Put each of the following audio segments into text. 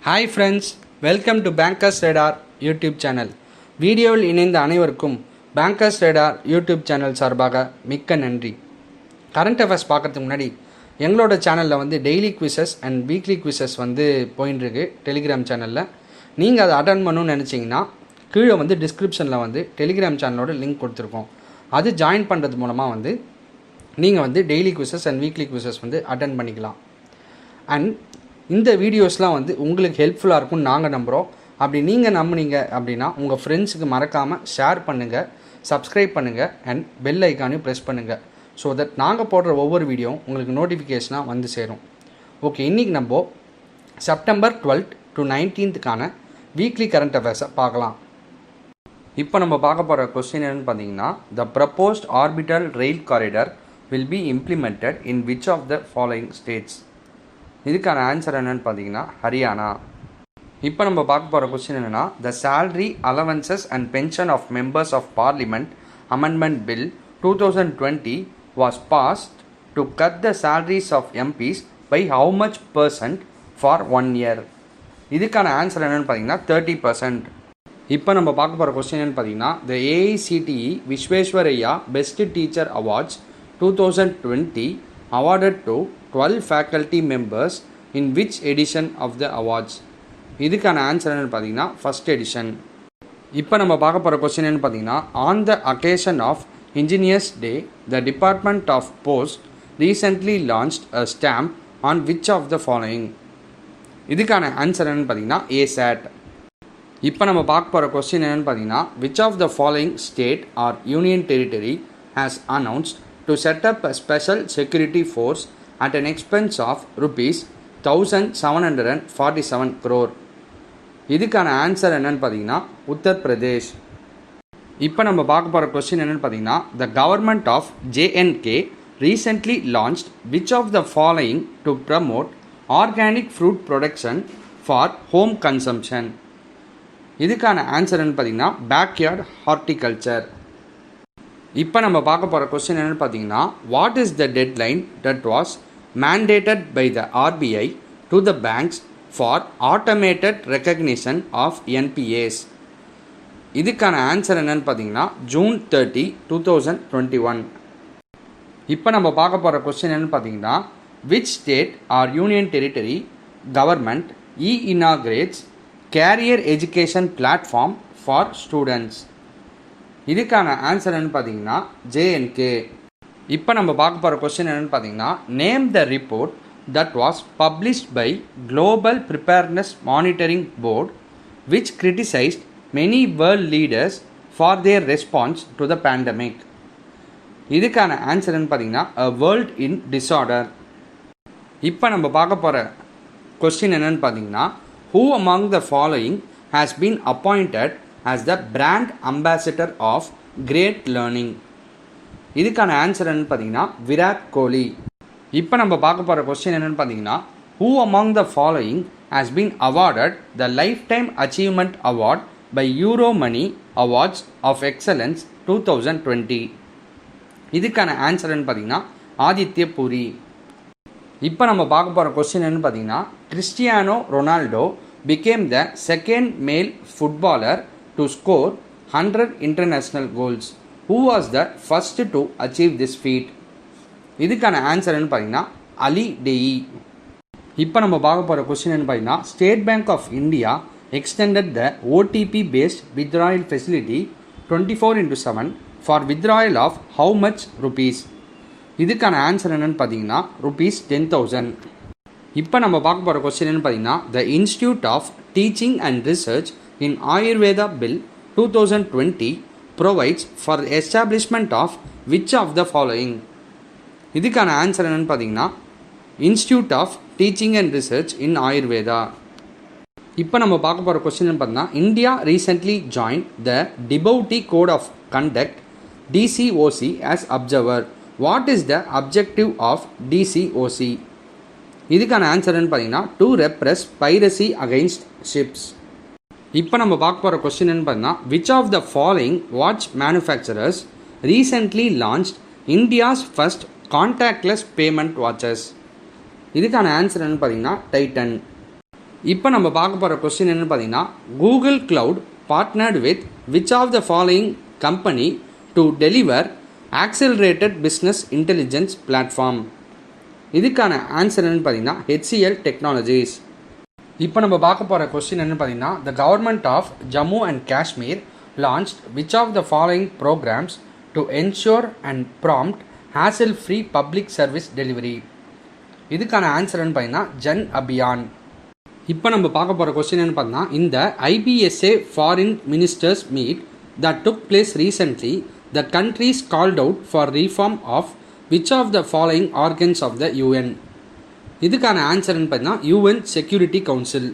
Hi friends, welcome to bankers radar YouTube channel. வீடியோவில் இணைந்த அனைவருக்கும் பேங்கர்ஸ் ரேடார் யூடியூப் சேனல் சார்பாக மிக்க நன்றி. கரண்ட் அஃபேர்ஸ் பார்க்குறதுக்கு முன்னாடி எங்களோட சேனலில் daily quizzes and weekly quizzes போயின்ட்டுருக்கு டெலிகிராம் சேனலில். நீங்கள் அதை அட்டன் பண்ணணும்னு நினச்சிங்கன்னா கீழே டிஸ்கிரிப்ஷனில் டெலிகிராம் சேனலோட லிங்க் கொடுத்துருக்கோம். அது ஜாயின் பண்ணுறது மூலமாக நீங்கள் daily quizzes and weekly quizzes attend பண்ணிக்கலாம். அண்ட் இந்த வீடியோஸ்லாம் உங்களுக்கு ஹெல்ப்ஃபுல்லாக இருக்கும்னு நாங்கள் நம்புகிறோம். அப்படி நீங்கள் நம்புனீங்க அப்படின்னா உங்கள் ஃப்ரெண்ட்ஸுக்கு மறக்காமல் ஷேர் பண்ணுங்கள், சப்ஸ்கிரைப் பண்ணுங்கள் அண்ட் பெல் ஐக்கானையும் ப்ரெஸ் பண்ணுங்கள். ஸோ தட் நாங்கள் போடுற ஒவ்வொரு வீடியோவும் உங்களுக்கு நோட்டிஃபிகேஷனாக சேரும். ஓகே, இன்றைக்கி நம்ம செப்டம்பர் 12 to 19 வீக்லி கரண்ட் அஃபேர்ஸை பார்க்கலாம். இப்போ நம்ம பார்க்க போகிற கொஸ்டின் என்னென்னு பார்த்தீங்கன்னா, the proposed orbital rail corridor will be implemented in which of the following states? இதுக்கான ஆன்சர் என்னென்னு பார்த்தீங்கன்னா ஹரியானா. இப்போ நம்ம பார்க்க போகிற கொஸ்டின் என்னென்னா, the salary allowances and pension of members of parliament amendment bill 2020 was passed to cut the salaries of MPs by how much % for 1 year? இதுக்கான answer என்னென்னு பார்த்தீங்கன்னா 30%. இப்போ நம்ம பார்க்க போகிற கொஸ்டின் என்னென்னு பார்த்தீங்கன்னா, the AICTE Visvesvaraya best teacher awards 2020 awarded to 12 faculty members in which edition of the awards? இதுக்கான ஆன்சர் என்னென்னு பார்த்தீங்கன்னா ஃபஸ்ட் எடிஷன். இப்போ நம்ம பார்க்க போகிற கொஸ்டின் என்னென்னு பார்த்தீங்கன்னா, on the occasion of engineers day the department of post recently launched a stamp on which of the following? இதுக்கான ஆன்சர் என்னென்னு பார்த்தீங்கன்னா ASAT. இப்போ நம்ம பார்க்க போகிற கொஸ்டின் என்னென்னு பார்த்தீங்கன்னா, which of the following state or union territory has announced to set up a special security force at an expense of rupees 1747 crore? இதுக்கான ஆன்சர் என்னன்னு பார்த்தீங்கன்னா உத்தரப்பிரதேஷ். இப்போ நம்ம பார்க்க போகிற கொஸ்டின் என்னென்னு பார்த்தீங்கன்னா, the government of JNK recently launched which of the following to promote organic fruit production for home consumption? இதுக்கான ஆன்சர் என்னன்னு பார்த்தீங்கன்னா பேக்யார்ட் ஹார்டிகல்ச்சர். இப்போ நம்ம பார்க்க போகிற கொஸ்டின் என்னென்னு பார்த்தீங்கன்னா, what is the deadline that was mandated by the RBI to the banks for automated recognition of NPAs? இதுக்கான ஆன்சர் என்னென்னு பார்த்தீங்கன்னா June 30, 2021. இப்போ நம்ம பார்க்க போகிற கொஸ்டின் என்னென்னு பார்த்தீங்கன்னா, which state or union territory government inaugurates career education platform for students? இதுக்கான ஆன்சர் என்னென்னு பார்த்தீங்கன்னா JNK. இப்போ நம்ம பார்க்க போகிற கொஸ்டின் என்னென்னு பார்த்தீங்கன்னா, name the report that was published by global preparedness monitoring board which criticized many world leaders for their response to the pandemic? இதுக்கான ஆன்சர் என்னென்னு பார்த்தீங்கன்னா அ வேர்ல்ட் இன் டிஸார்டர். இப்போ நம்ம பார்க்க போகிற கொஸ்டின் என்னென்னு பார்த்தீங்கன்னா, who among the following has been appointed as the brand ambassador of great learning? இதுக்கான ஆன்சர் என்னன்னு பார்த்தீங்கன்னா விராட் கோலி. இப்போ நம்ம பார்க்க போகிற கொஸ்டின் என்னென்னு பார்த்தீங்கன்னா, who among the following has been awarded the lifetime achievement award by Euromoney Awards of Excellence 2020? இதுக்கான ஆன்சர் என்னன்னு பார்த்தீங்கன்னா ஆதித்ய பூரி. இப்போ நம்ம பார்க்க போகிற கொஸ்டின் என்னென்னு பார்த்தீங்கன்னா, Cristiano Ronaldo became the second male footballer to score 100 international goals. Who was the first to achieve this feat? இதுக்கான ஆன்சர் என்ன பார்த்தீங்கன்னா அலி டெயி. இப்போ நம்ம பார்க்க போகிற கொஸ்டின் என்ன பார்த்தீங்கன்னா, State Bank of India extended the OTP based withdrawal facility 24/7 for withdrawal of how much rupees? இதுக்கான ஆன்சர் என்னன்னு பார்த்தீங்கன்னா ₹10,000. இப்போ நம்ம பார்க்க போகிற கொஸ்டின் என்ன பார்த்தீங்கன்னா, the institute of teaching and research in Ayurveda Bill 2020 provides for the establishment of which of the following? இதுக்கான ஆன்சர் என்னன்னு பார்த்தீங்கன்னா institute of teaching and research in Ayurveda. இப்போ நம்ம பார்க்க போகிற கொஸ்டின் பார்த்தீங்கன்னா, India recently join the Djibouti code of conduct DCOC as observer. What is the objective of DCOC? இதுக்கான answer என்னன்னு பார்த்தீங்கன்னா to repress piracy against ships. இப்போ நம்ம பார்க்க போகிற கொஸ்டின் என்ன பார்த்தீங்கன்னா, which of the following watch manufacturers recently launched India's first contactless payment watches? இதுக்கான ஆன்சர் என்னன்னு பார்த்தீங்கன்னா டைட்டன். இப்போ நம்ம பார்க்க போகிற கொஸ்டின் என்னென்னு பார்த்தீங்கன்னா, Google Cloud partnered with which of the following company to deliver accelerated business intelligence platform. இதுக்கான ஆன்சர் என்னென்னு பார்த்தீங்கன்னா HCL டெக்னாலஜிஸ். இப்போ நம்ம பார்க்க போகிற கொஸ்டின் என்னென்னு பார்த்தீங்கன்னா, the government of Jammu and Kashmir launched which of the following programmes to ensure and prompt hassle free public service delivery. இதுக்கான ஆன்சர் என்னென்னு பார்த்தீங்கன்னா ஜன் அபியான். இப்போ நம்ம பார்க்க போகிற கொஸ்டின் என்ன பார்த்தீங்கன்னா, இந்த IBSA foreign ministers meet that took place recently, the countries called out for reform of which of the following organs of the UN. இதுக்கான ஆன்சர் என்ன பார்த்தீங்கன்னா UN செக்யூரிட்டி கவுன்சில்.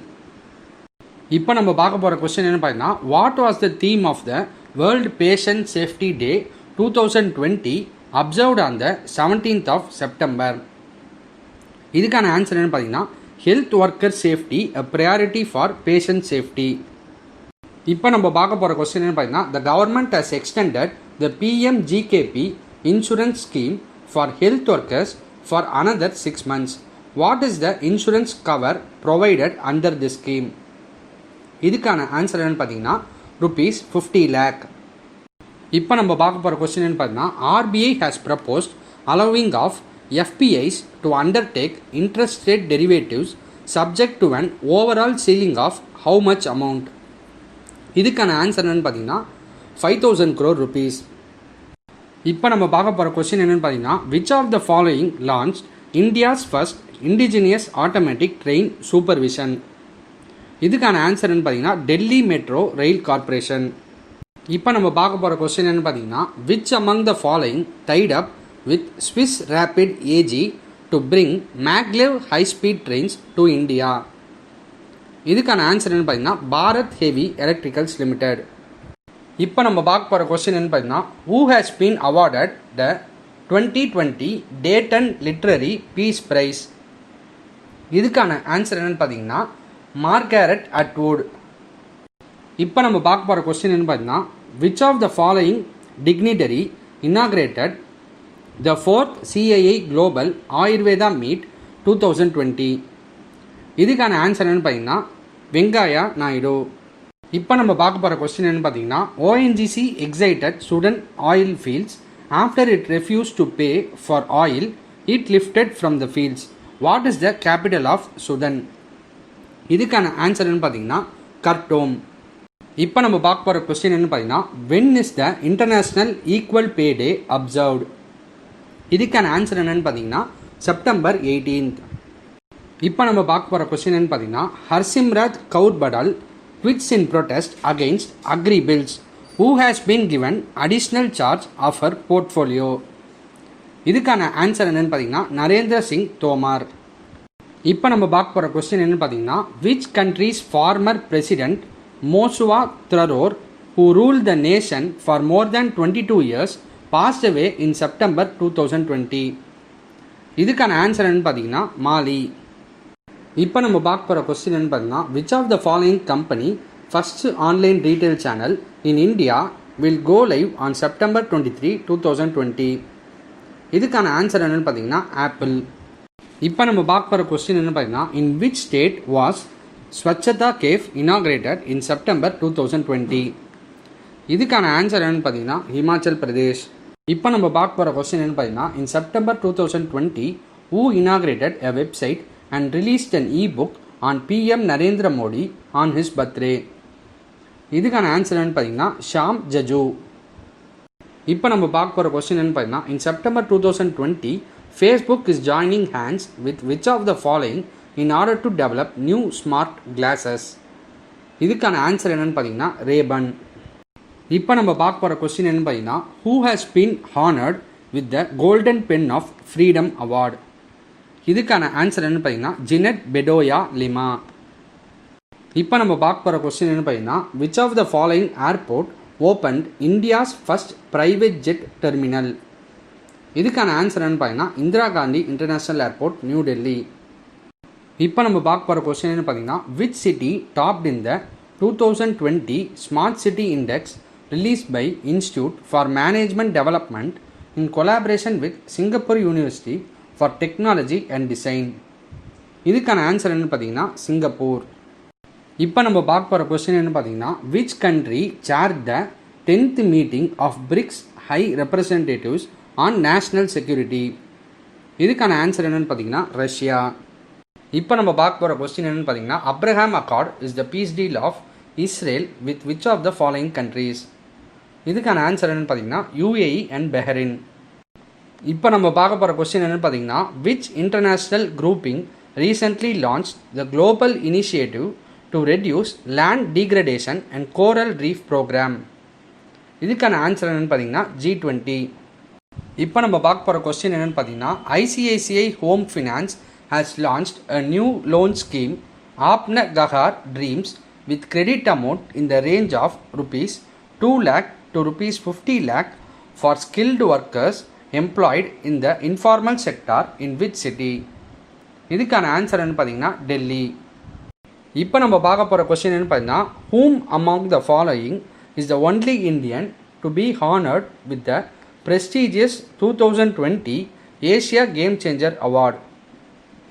இப்போ நம்ம பார்க்க போகிற கொஸ்டின் என்ன பார்த்தீங்கன்னா, what was the theme of the world patient safety day 2020 observed on the 17th of September. இதுக்கான ஆன்சர் என்ன பார்த்தீங்கன்னா health worker safety a priority for patient safety. இப்போ நம்ம பார்க்க போகிற கொஸ்டின் என்ன பார்த்தீங்கன்னா, the government has extended the PMGKP insurance scheme for health workers for another 6 months. What is the insurance cover provided under the scheme. இதுக்கான answer என்னன்னு பார்த்தீங்கன்னா ₹50 lakh. இப்போ நம்ம பார்க்க போகிற கொஸ்டின் என்ன பார்த்தீங்கன்னா, RBI has proposed allowing of FPIs to undertake interest rate derivatives subject to an overall ceiling of how much amount. இதுக்கான ஆன்சர் என்னன்னு பார்த்தீங்கன்னா 5,000 crore rupees. இப்போ நம்ம பார்க்க போகிற கொஸ்டின் என்னன்னு பார்த்தீங்கன்னா, which of the following launched India's first indigenous automatic train supervision. இதுக்கான ஆன்சர் என்னன்னு பார்த்தீங்கன்னா டெல்லி மெட்ரோ ரயில் கார்பரேஷன். இப்போ நம்ம பார்க்க போகிற கொஸ்டின் என்னன்னு பார்த்தீங்கன்னா, which among the following tied up with Swiss Rapid AG to bring maglev high speed trains to India. இதுக்கான ஆன்சர் என்ன பார்த்தீங்கன்னா பாரத் ஹெவி எலக்ட்ரிக்கல்ஸ் லிமிடெட். இப்போ நம்ம பார்க்க போகிற கொஸ்டின் என்ன பார்த்தீங்கன்னா, who has been awarded the 2020 Dayton Literary Peace Prize. இதுக்கான ஆன்சர் என்னன்னு பார்த்தீங்கன்னா மார்கரெட் அட்வுட். இப்போ நம்ம பார்க்க போகிற கொஸ்டின் என்ன பார்த்தீங்கன்னா, which of the following dignitary inaugurated the 4th CII Global Ayurveda Meet 2020. இதுக்கான ஆன்சர் என்னன்னு பார்த்தீங்கன்னா வெங்காயா நாயுடு. இப்போ நம்ம பார்க்க போகிற கொஸ்டின் என்னன்னு பார்த்தீங்கன்னா, ONGC excited Sudan oil fields after it refused to pay for oil it lifted from the fields. What is the capital of Sudan? இதுக்கான ஆன்சர் என்னன்னு பார்த்தீங்கன்னா கர்டோம். இப்போ நம்ம பார்க்க போகிற கொஸ்டின் என்னன்னு பார்த்தீங்கன்னா, when is the International Equal Pay Day observed? இதுக்கான ஆன்சர் என்னன்னு பார்த்தீங்கன்னா செப்டம்பர் 18th. இப்போ நம்ம பார்க்க போகிற கொஸ்டின் என்னன்னு பார்த்தீங்கன்னா, Harsimrat Kaur Badal quits in protest against agri bills. Who has been given additional charge of her portfolio? இதுக்கான ஆன்சர் என்னன்னு பார்த்தீங்கன்னா நரேந்திர சிங் தோமார். இப்போ நம்ம பார்க்க போகிற கொஸ்டின் என்னன்னு பார்த்தீங்கன்னா, which country's former president Mosua Traore who ruled the nation for more than 22 years passed away in September 2020. இதுக்கான ஆன்சர் என்னன்னு பார்த்தீங்கன்னா மாலி. இப்போ நம்ம பார்க்க போகிற கொஸ்டின் என்னன்னு பார்த்தீங்கன்னா, which of the following company first online retail channel in India will go live on September 23, 2020. இதுக்கான ஆன்சர் என்னன்னு பார்த்தீங்கன்னா ஆப்பிள். இப்போ நம்ம பார்க்க போகிற கொஸ்டின் என்னன்னு பார்த்தீங்கன்னா, in which state was Swachhata Cave inaugurated in September 2020. இதுக்கான ஆன்சர் என்னன்னு பார்த்தீங்கன்னா ஹிமாச்சல் பிரதேஷ். இப்போ நம்ம பார்க்க போகிற கொஸ்டின் என்னன்னு பார்த்தீங்கன்னா, in September 2020 who inaugurated a website and released an e-book on PM Narendra Modi on his birthday. இதுக்கான ஆன்சர் என்னன்னு பார்த்தீங்கன்னா ஷாம் ஜஜூ. இப்போ நம்ம பார்க்க போகிற கொஸ்டின் என்னன்னு பார்த்தீங்கன்னா, in September 2020 Facebook is joining hands with which of the following in order to develop new smart glasses. இதுக்கான ஆன்சர் என்னன்னு பார்த்தீங்கன்னா ரேபன். இப்போ நம்ம பார்க்க போகிற கொஸ்டின் என்னன்னு பார்த்தீங்கன்னா, who has been honored with the Golden Pen of Freedom Award. இதுக்கான ஆன்சர் என்னன்னு பார்த்தீங்கன்னா ஜினெட் பெடோயா லிமா. இப்போ நம்ம பார்க்க போகிற கொஸ்டின் என்னன்னு பார்த்தீங்கன்னா, which of the following airport opened India's first private jet terminal. இதுக்கான ஆன்சர் என்னன்னு பார்த்தீங்கன்னா Indira Gandhi international airport new Delhi. இப்போ நம்ம பார்க்க போகிற கொஸ்டின் என்ன பார்த்தீங்கன்னா, which city topped in the 2020 Smart City Index released by Institute for Management Development in collaboration with Singapore University for Technology and Design. இதுக்கான ஆன்சர் என்னன்னு பார்த்தீங்கன்னா சிங்கப்பூர். இப்போ நம்ம பார்க்க போகிற கொஸ்டின் என்ன பார்த்தீங்கன்னா, which country chair the 10th meeting of BRICS high representatives on national security? இதுக்கான ஆன்சர் என்னென்னு பார்த்தீங்கன்னா ரஷ்யா. இப்போ நம்ம பார்க்க போகிற கொஸ்டின் என்னென்னு பார்த்தீங்கன்னா, Abraham accord is the peace deal of Israel with which of the following countries? இதுக்கான ஆன்சர் என்னென்னு பார்த்தீங்கன்னா UAE அண்ட் பெஹரின். இப்போ நம்ம பார்க்க போகிற கொஸ்டின் என்னென்னு பார்த்தீங்கன்னா, which international grouping recently launch the global initiative to reduce land degradation and coral reef programme? இதுக்கான ஆன்சர் என்னென்னு பார்த்தீங்கன்னா G20. இப்போ நம்ம பார்க்க போகிற கொஸ்டின் என்னென்னு பார்த்தீங்கன்னா, ICICI home finance has launched a new loan scheme Apna Ghar dreams with credit amount in the range of ₹2 lakh to ₹50 lakh for skilled workers employed in the informal sector in which city? இதுக்கான answer என்ன பார்த்தீங்கன்னா டெல்லி. இப்போ நம்ம பார்க்க போகிற question என்ன பார்த்தீங்கன்னா, whom among the following is the only Indian to be honored with the prestigious 2020 Asia Game Changer Award?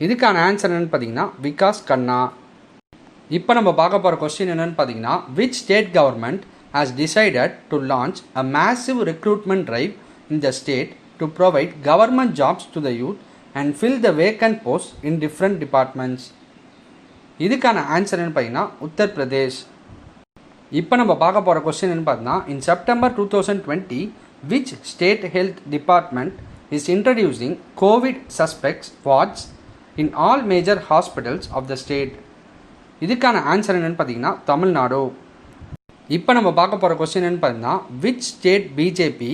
இதுக்கான ஆன்சர் என்னன்னு பார்த்தீங்கன்னா விகாஸ் கண்ணா. இப்போ நம்ம பார்க்க போகிற கொஸ்டின் என்னென்னு பார்த்தீங்கன்னா, which state government has decided to launch a massive recruitment drive in the state to provide government jobs to the youth and fill the vacant posts in different departments? இதுக்கான answer என்னன்னு பார்த்தீங்கன்னா உத்தரப்பிரதேஷ். இப்போ நம்ம பார்க்க போகிற question என்ன பார்த்தீங்கன்னா, in September 2020 which state health department is introducing COVID suspects wards in all major hospitals of the state? இதுக்கான ஆன்சர் என்னன்னு பார்த்தீங்கன்னா தமிழ்நாடு. இப்போ நம்ம பார்க்க போகிற கொஸ்டின் என்னன்னு பார்த்தீங்கன்னா, which state BJP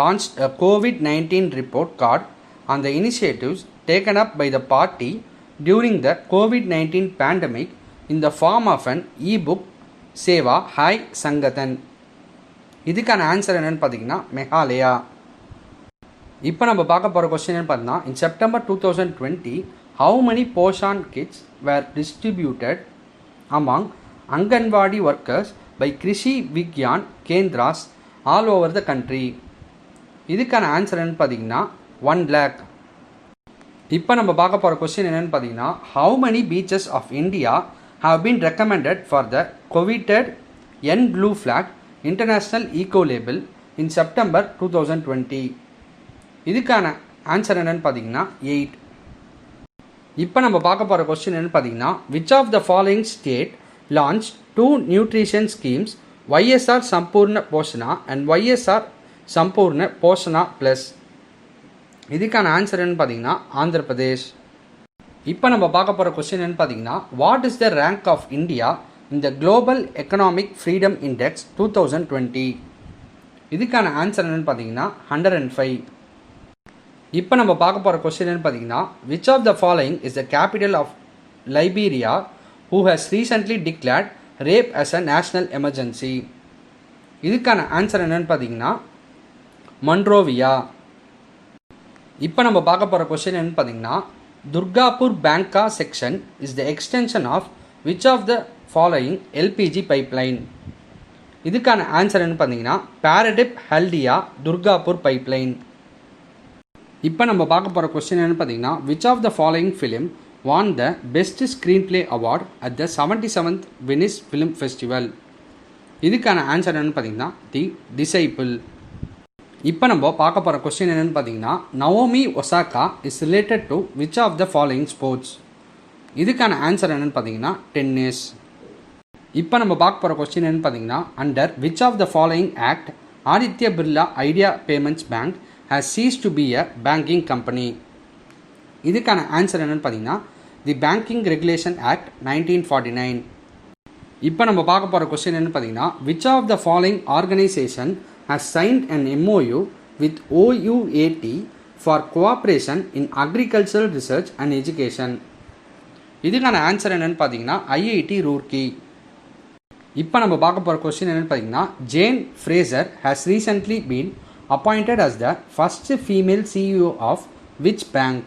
launch a COVID-19 report card on the initiatives taken up by the party during the COVID-19 pandemic in the form of an e-book Seva hi Sangathan? இதுக்கான ஆன்சர் என்னன்னு பார்த்தீங்கன்னா மெகாலயா. இப்போ நம்ம பார்க்க போகிற கொஸ்டின் என்ன பார்த்தீங்கன்னா, in September 2020 how many poshan kits were distributed among Anganwadi workers by Krishi Vigyan Kendras all over the country? இதுக்கான ஆன்சர் என்னன்னு பார்த்தீங்கன்னா 1 lakh. இப்போ நம்ம பார்க்க போகிற கொஸ்டின் என்னென்னு பார்த்தீங்கன்னா, how many beaches of India have been recommended for the coveted N Blue Flag International Eco Label in September 2020? இதுக்கான ஆன்சர் என்னென்னு பார்த்தீங்கன்னா 8. இப்போ நம்ம பார்க்க போகிற கொஸ்டின் என்னென்னு பார்த்தீங்கன்னா, which of the following state launched 2 nutrition schemes YSR Sampurna Poshana and YSR Sampurna Poshana Plus? இதுக்கான ஆன்சர் என்னன்னு பார்த்தீங்கன்னா ஆந்திர பிரதேஷ். இப்போ நம்ம பார்க்க போகிற கொஸ்டின் என்னன்னு பார்த்தீங்கன்னா, what is the rank of India in the global economic freedom index 2020? இதுக்கான ஆன்சர் என்னன்னு பார்த்தீங்கன்னா 105. இப்போ நம்ம பார்க்க போகிற கொஸ்டின் என்னன்னு பார்த்தீங்கன்னா, which of the following is the capital of Liberia who has recently declared rape as a national emergency? இதுக்கான ஆன்சர் என்னன்னு பார்த்தீங்கன்னா மன்ரோவியா. இப்போ நம்ம பார்க்க போகிற கொஸ்டின் என்னன்னு பார்த்தீங்கன்னா, Durgapur Banka section is the extension of which of the following LPG pipeline? இதுக்கான ஆன்சர் என்னன்னு பார்த்தீங்கன்னா பாரடிப் ஹல்டியா துர்காப்பூர் பைப்லைன். இப்போ நம்ம பார்க்க போகிற கொஸ்டின் என்னன்னு பார்த்தீங்கன்னா, which of the following film won the best screenplay award at the 77th Venice film festival? இதுக்கான ஆன்சர் என்னன்னு பார்த்தீங்கன்னா தி டிசைபிள். இப்போ நம்ம பார்க்க போகிற கொஸ்டின் என்னென்னு பார்த்தீங்கன்னா, Naomi Osaka is related to which of the following sports? இதுக்கான ஆன்சர் என்னென்னு பார்த்தீங்கன்னா டென்னிஸ். இப்போ நம்ம பார்க்க போகிற கொஸ்டின் என்னென்னு பார்த்தீங்கன்னா, under which of the following act Aditya Birla Idea payments bank has cease to be a banking company? இதுக்கான ஆன்சர் என்னென்னு பார்த்தீங்கன்னா தி பேங்கிங் ரெகுலேஷன் ஆக்ட் 1949. இப்போ நம்ம பார்க்க போகிற கொஸ்டின் என்னென்னு பார்த்தீங்கன்னா, which of the following organisation has signed an MOU with OUAT for cooperation in agricultural research and education? இதுக்கான ஆன்சர் என்னன்னு பார்த்தீங்கன்னா IIT ரூர்க்கி. இப்போ நம்ம பார்க்க போகிற கொஸ்டின் என்னன்னு பார்த்தீங்கன்னா, Jane Fraser has recently been appointed as the first female CEO of which bank?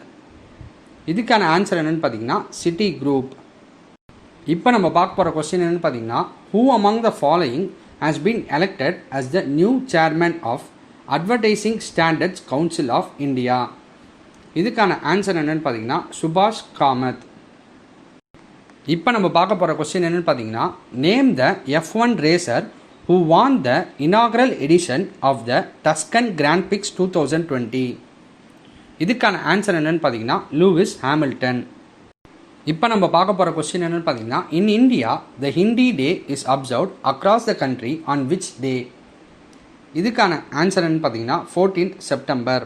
இதுக்கான ஆன்சர் என்னன்னு பார்த்தீங்கன்னா சிட்டி குரூப். இப்போ நம்ம பார்க்க போகிற கொஸ்டின் என்னன்னு பார்த்தீங்கன்னா, who among the following has been elected as the new chairman of Advertising Standards Council of India? இதுக்கான ஆன்சர் என்னன்னு பார்த்தீங்கன்னா சுபாஷ் காமத். இப்போ நம்ம பார்க்க போகிற கொஸ்டின் என்னென்னு பார்த்தீங்கன்னா, name the F1 racer who won the inaugural edition of the Tuscan Grand Prix 2020. இதுக்கான ஆன்சர் என்னென்னு பார்த்தீங்கன்னா லூயிஸ் ஹாமில்டன். இப்போ நம்ம பார்க்க போகிற கொஸ்டின் என்னென்னு பார்த்தீங்கன்னா, in India the Hindi day is observed across the country on which டே. இதுக்கான ஆன்சர் என்னென்னு பார்த்தீங்கன்னா 14th செப்டம்பர்.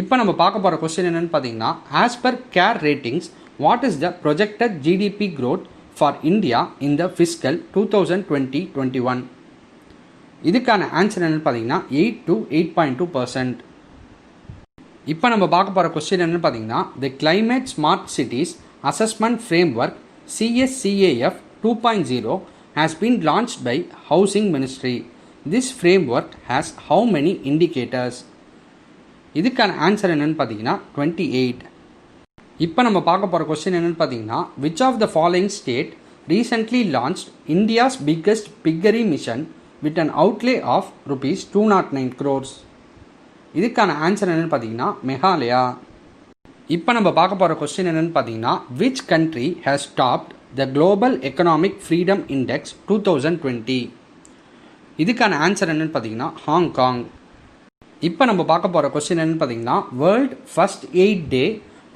இப்போ நம்ம பார்க்க போகிற கொஸ்டின் என்னென்னு பார்த்தீங்கன்னா, as per care ratings what is the projected GDP growth for India in the fiscal 2020-21. இதுக்கான ஆன்சர் என்னென்னு பார்த்தீங்கன்னா 8 to 8.2%. இப்போ நம்ம பார்க்க போகிற கொஸ்டின் என்னென்னு பார்த்தீங்கன்னா, the climate smart cities assessment framework CSCAF 2.0 has been launched by Housing Ministry. This framework has how many indicators? இதுக்கான ஆன்சர் என்னென்னு பார்த்தீங்கன்னா 28. இப்போ நம்ம பார்க்க போகிற கொஸ்டின் என்னென்னு பார்த்தீங்கன்னா, which of the following state recently launched India's biggest piggery mission with an outlay of rupees 209 crores? இதுக்கான ஆன்சர் என்னென்னு பார்த்தீங்கன்னா மெகாலயா. இப்போ நம்ம பார்க்க போகிற கொஸ்டின் என்னென்னு பார்த்தீங்கன்னா, which country has topped the Global Economic Freedom Index 2020? இதுக்கான ஆன்சர் என்னென்னு பார்த்தீங்கன்னா ஹாங்காங். இப்போ நம்ம பார்க்க போகிற கொஸ்டின் என்னென்னு பார்த்தீங்கன்னா, world first eight day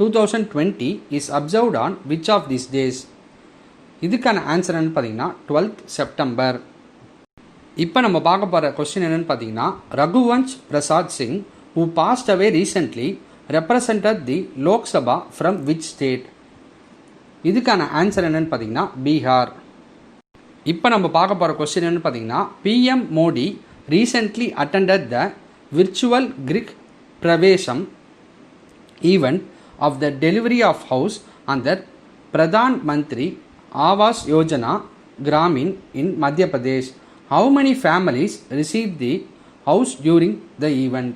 2020 is observed on which of these days? இதுக்கான ஆன்சர் என்னென்னு பார்த்தீங்கன்னா 12th செப்டம்பர். இப்போ நம்ம பார்க்க போகிற கொஸ்டின் என்னென்னு பார்த்தீங்கன்னா, Raghuvansh Prasad Singh who passed away recently represented the Lok Sabha from which state? இதுக்கான ஆன்சர் என்னென்னு பார்த்தீங்கன்னா பீகார். இப்போ நம்ம பார்க்க போகிற கொஸ்டின் என்னென்னு பார்த்தீங்கன்னா, PM Modi recently attended the virtual Greek பிரவேசம் event of the delivery of house under Pradhan Mantri Awas Yojana Gramin in Madhya Pradesh. How many families received the house during the event?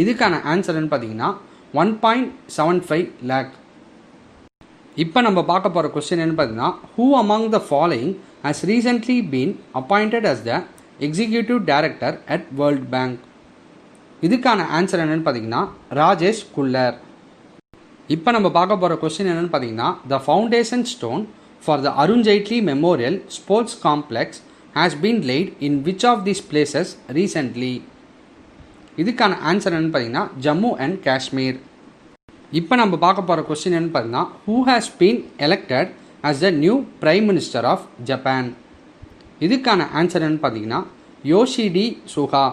இதுக்கான answer பார்த்தீங்கன்னா 1.75 lakh. இப்போ நம்ம பார்க்க போகிற question என்ன பார்த்தீங்கன்னா, who among the following has recently been appointed as the executive director at World Bank? இதுக்கான answer என்னென்னு பார்த்தீங்கன்னா ராஜேஷ் குல்லர். இப்போ நம்ம பார்க்க போகிற கொஸ்டின் என்னென்னு பார்த்தீங்கன்னா, the foundation stone for the Arun Jaitley memorial sports complex has been laid in which of these places recently? இதுக்கான ஆன்சர் என்னென்னு பார்த்தீங்கன்னா ஜம்மு அண்ட் காஷ்மீர். இப்போ நம்ம பார்க்க போகிற கொஸ்டின் என்னென்னு பார்த்தீங்கன்னா, who has been elected as the new prime minister of Japan? இதுக்கான ஆன்சர் என்னென்னு பார்த்தீங்கன்னா யோஷிடி சுகா.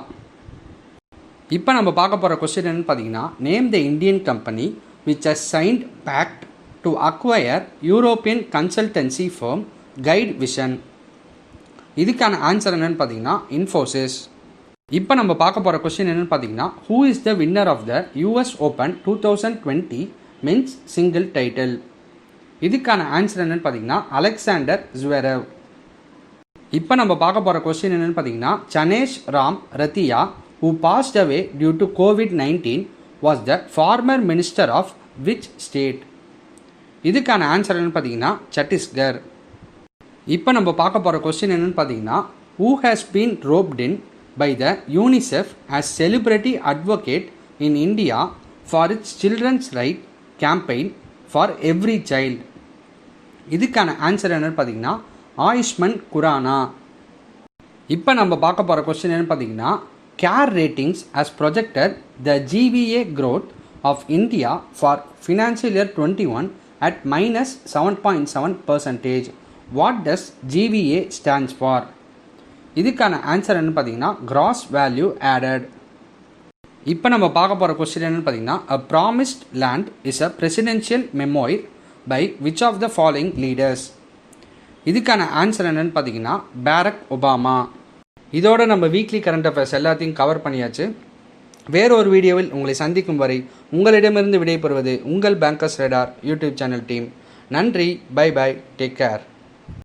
இப்போ நம்ம பார்க்க போகிற கொஸ்டின் என்னென்னு பார்த்தீங்கன்னா, name the Indian company which has signed pact to acquire European consultancy firm Guide Vision. இதுக்கான ஆன்சர் என்னென்னு பார்த்தீங்கன்னா இன்ஃபோசிஸ். இப்போ நம்ம பார்க்க போகிற கொஸ்டின் என்னென்னு பார்த்தீங்கன்னா, who is the winner of the US Open 2020 men's single title? இதுக்கான ஆன்சர் என்னென்னு பார்த்தீங்கன்னா அலெக்சாண்டர் ஜுவெரவ். இப்போ நம்ம பார்க்க போகிற கொஸ்டின் என்னென்னு பார்த்தீங்கன்னா, சனேஷ் Ram ரத்தியா who passed away due to COVID-19 was the former minister of which state? இதுக்கான ஆன்சர் என்னன்னு பார்த்தீங்கன்னா சத்தீஸ்கர். இப்போ நம்ம பார்க்க போகிற கொஸ்டின் என்னன்னு பார்த்தீங்கன்னா, who has been roped in by the UNICEF as celebrity advocate in India for its children's right campaign for every child? இதுக்கான ஆன்சர் என்னன்னு பார்த்தீங்கன்னா ஆயுஷ்மன் குரானா. இப்போ நம்ம பார்க்க போகிற கொஸ்டின் என்னன்னு பார்த்தீங்கன்னா, care ratings has projected the GVA growth of India for financial year 21 at minus 7.7%. What does GVA stands for? இதுக்கான ஆன்சர் என்ன பார்த்தீங்கன்னா gross value added. இப்போ நம்ம பார்க்க போகிற கொஸ்டின் என்னன்னு பார்த்தீங்கன்னா, a promised land is a presidential memoir by which of the following leaders? இதுக்கான ஆன்சர் என்னன்னு பார்த்தீங்கன்னா பாரக் ஒபாமா. இதோட நம்ம வீக்லி கரண்ட் அஃபேர்ஸ் எல்லாத்தையும் கவர் பண்ணியாச்சு. வேறொரு வீடியோவில் உங்களை சந்திக்கும் வரை உங்களிடமிருந்து விடைபெறுவது உங்கள் bankers radar YouTube channel team. நன்றி, பை பை, டேக் கேர்.